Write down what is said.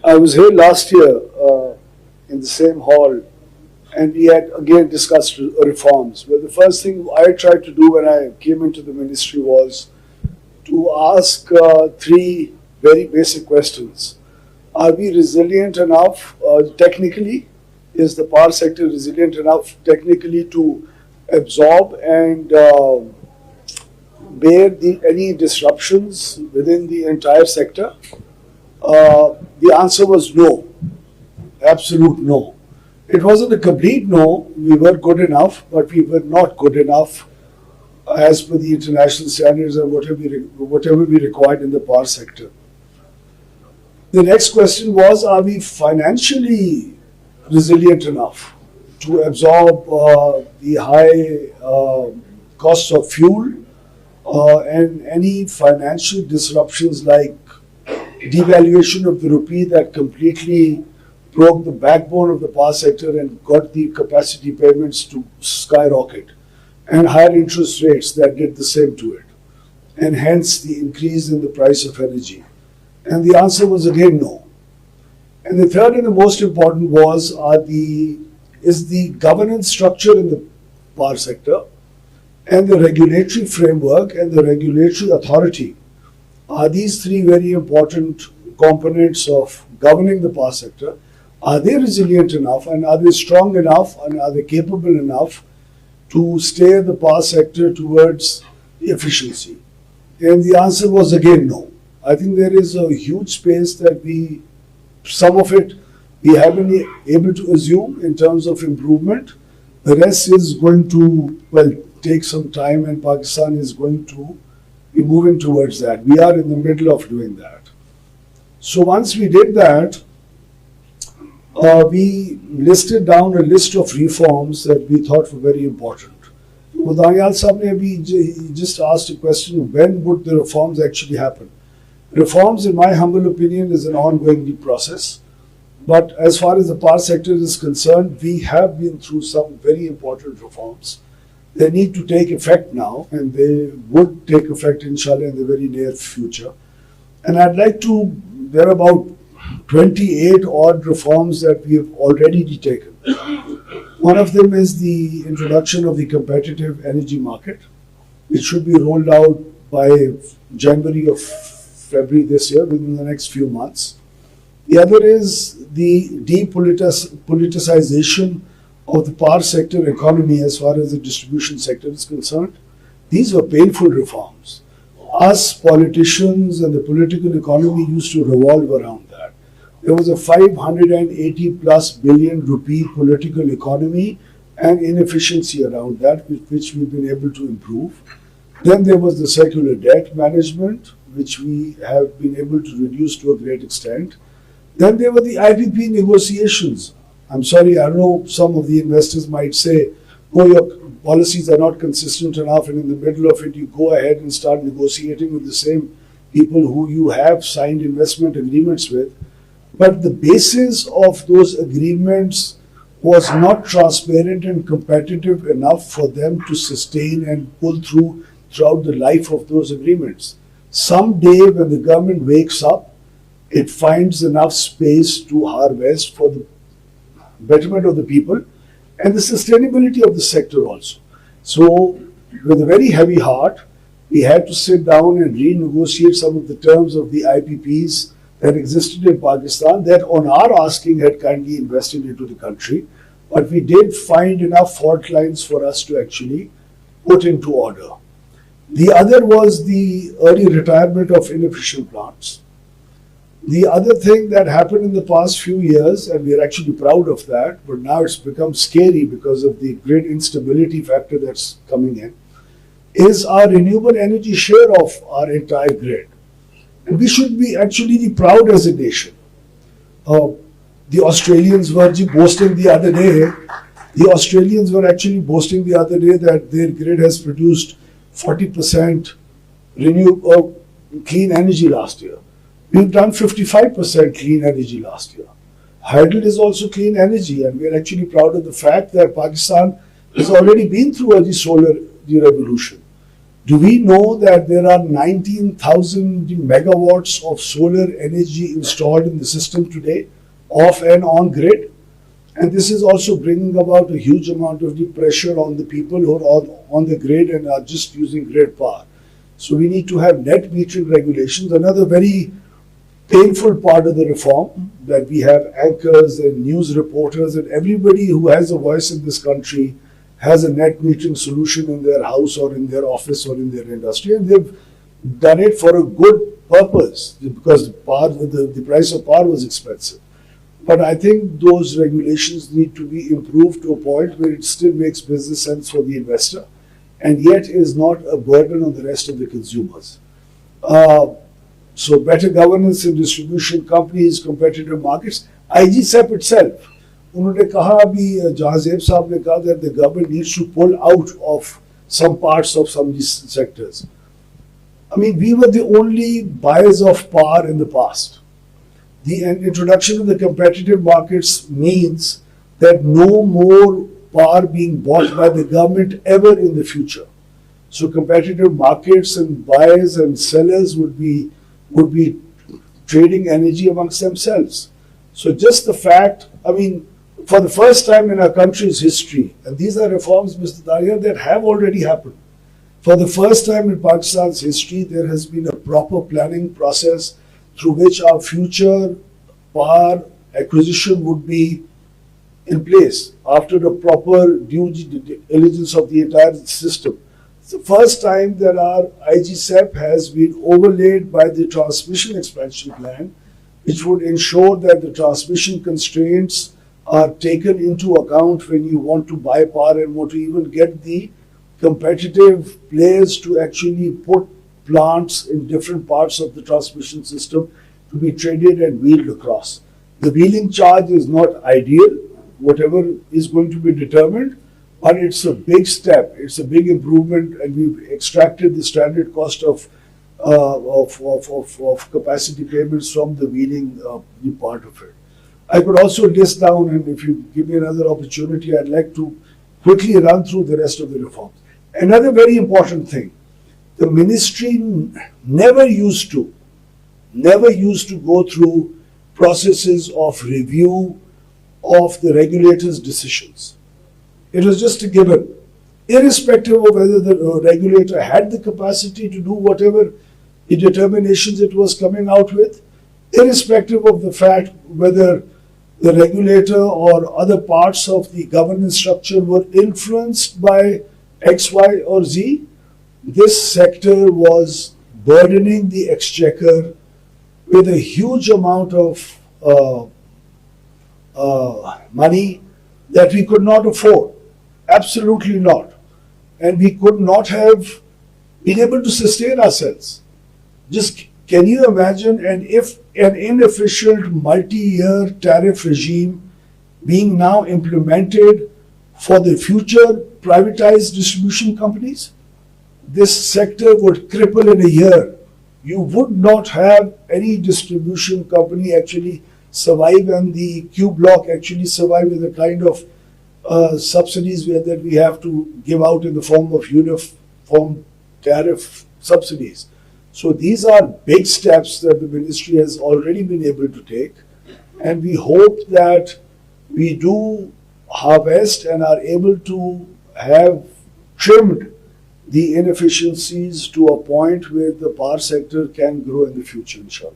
I was here last year in the same hall, and we had again discussed reforms. But the first thing I tried to do when I came into the ministry was to ask three very basic questions. Are we resilient enough technically? Is the power sector resilient enough technically to absorb and bear any disruptions within the entire sector? The answer was no, absolute no. It wasn't a complete no. We were good enough, but we were not good enough as per the international standards and whatever we required in the power sector. The next question was, are we financially resilient enough to absorb the high costs of fuel and any financial disruptions like devaluation of the rupee that completely broke the backbone of the power sector and got the capacity payments to skyrocket, and higher interest rates that did the same to it, and hence the increase in the price of energy. And the answer was again no. And the third and the most important was, is the governance structure in the power sector and the regulatory framework and the regulatory authority, are these three very important components of governing the power sector, are they resilient enough, and are they strong enough, and are they capable enough to steer the power sector towards efficiency? And the answer was again no. I think there is a huge space that some of it we have been able to assume in terms of improvement. The rest is going to, take some time, and Pakistan is going to be moving towards that. We are in the middle of doing that. So once we did that, we listed down a list of reforms that we thought were very important. Daniel Sahab ne just asked a question, when would the reforms actually happen? Reforms, in my humble opinion, is an ongoing process. But as far as the power sector is concerned, we have been through some very important reforms. They need to take effect now, and they would take effect, inshallah, in the very near future. And I'd like to, there are about 28 odd reforms that we have already taken. One of them is the introduction of the competitive energy market. It should be rolled out by January of February this year, within the next few months. The other is the depoliticization of the power sector economy as far as the distribution sector is concerned. These were painful reforms. Us politicians and the political economy used to revolve around that. There was a 580 plus billion rupee political economy and inefficiency around that, which we've been able to improve. Then there was the circular debt management, which we have been able to reduce to a great extent. Then there were the IPP negotiations. I'm sorry, I know some of the investors might say, oh, your policies are not consistent enough, and in the middle of it you go ahead and start negotiating with the same people who you have signed investment agreements with. But the basis of those agreements was not transparent and competitive enough for them to sustain and pull throughout the life of those agreements. Someday when the government wakes up, it finds enough space to harvest for the betterment of the people and the sustainability of the sector also. So with a very heavy heart, we had to sit down and renegotiate some of the terms of the IPPs that existed in Pakistan that on our asking had kindly invested into the country. But we did find enough fault lines for us to actually put into order. The other was the early retirement of inefficient plants. The other thing that happened in the past few years, and we're actually proud of that, but now it's become scary because of the grid instability factor that's coming in, is our renewable energy share of our entire grid. And we should be actually proud as a nation. The Australians were boasting the other day, that their grid has produced 40% clean energy last year. We've done 55% clean energy last year. Hydel is also clean energy, and we're actually proud of the fact that Pakistan has already been through the solar revolution. Do we know that there are 19,000 megawatts of solar energy installed in the system today, off and on grid? And this is also bringing about a huge amount of the pressure on the people who are on the grid and are just using grid power. So we need to have net metering regulations. Another very painful part of the reform, that we have anchors and news reporters and everybody who has a voice in this country has a net metering solution in their house or in their office or in their industry, and they've done it for a good purpose because the price of power was expensive. But I think those regulations need to be improved to a point where it still makes business sense for the investor and yet is not a burden on the rest of the consumers. So better governance in distribution companies, competitive markets. IGSEP itself, उन्होंने कहा अभी जहाजेब साहब ने कहा that the government needs to pull out of some parts of some of these sectors. I mean, we were the only buyers of power in the past. The introduction of the competitive markets means that no more power being bought by the government ever in the future. So competitive markets and buyers and sellers would be trading energy amongst themselves. So just the fact, I mean, for the first time in our country's history, and these are reforms, Mr. Daria, that have already happened. For the first time in Pakistan's history, there has been a proper planning process through which our future power acquisition would be in place after a proper due diligence of the entire system. It's the first time that our IGSEP has been overlaid by the transmission expansion plan, which would ensure that the transmission constraints are taken into account when you want to buy power and want to even get the competitive players to actually put plants in different parts of the transmission system to be traded and wheeled across. The wheeling charge is not ideal, whatever is going to be determined, but it's a big step, it's a big improvement, and we've extracted the standard cost of capacity payments from the wheeling part of it. I could also list down, and if you give me another opportunity, I'd like to quickly run through the rest of the reforms. Another very important thing, the ministry never used to go through processes of review of the regulator's decisions. It was just a given, irrespective of whether the regulator had the capacity to do whatever the determinations it was coming out with, irrespective of the fact whether the regulator or other parts of the governance structure were influenced by X, Y, or Z. This sector was burdening the exchequer with a huge amount of money that we could not afford. Absolutely not. And we could not have been able to sustain ourselves. Just can you imagine an inefficient multi-year tariff regime being now implemented for the future privatized distribution companies? This sector would cripple in a year. You would not have any distribution company actually survive, and the Q block actually survive with the kind of subsidies that we have to give out in the form of uniform tariff subsidies. So these are big steps that the ministry has already been able to take, and we hope that we do harvest and are able to have trimmed the inefficiencies to a point where the power sector can grow in the future, inshallah.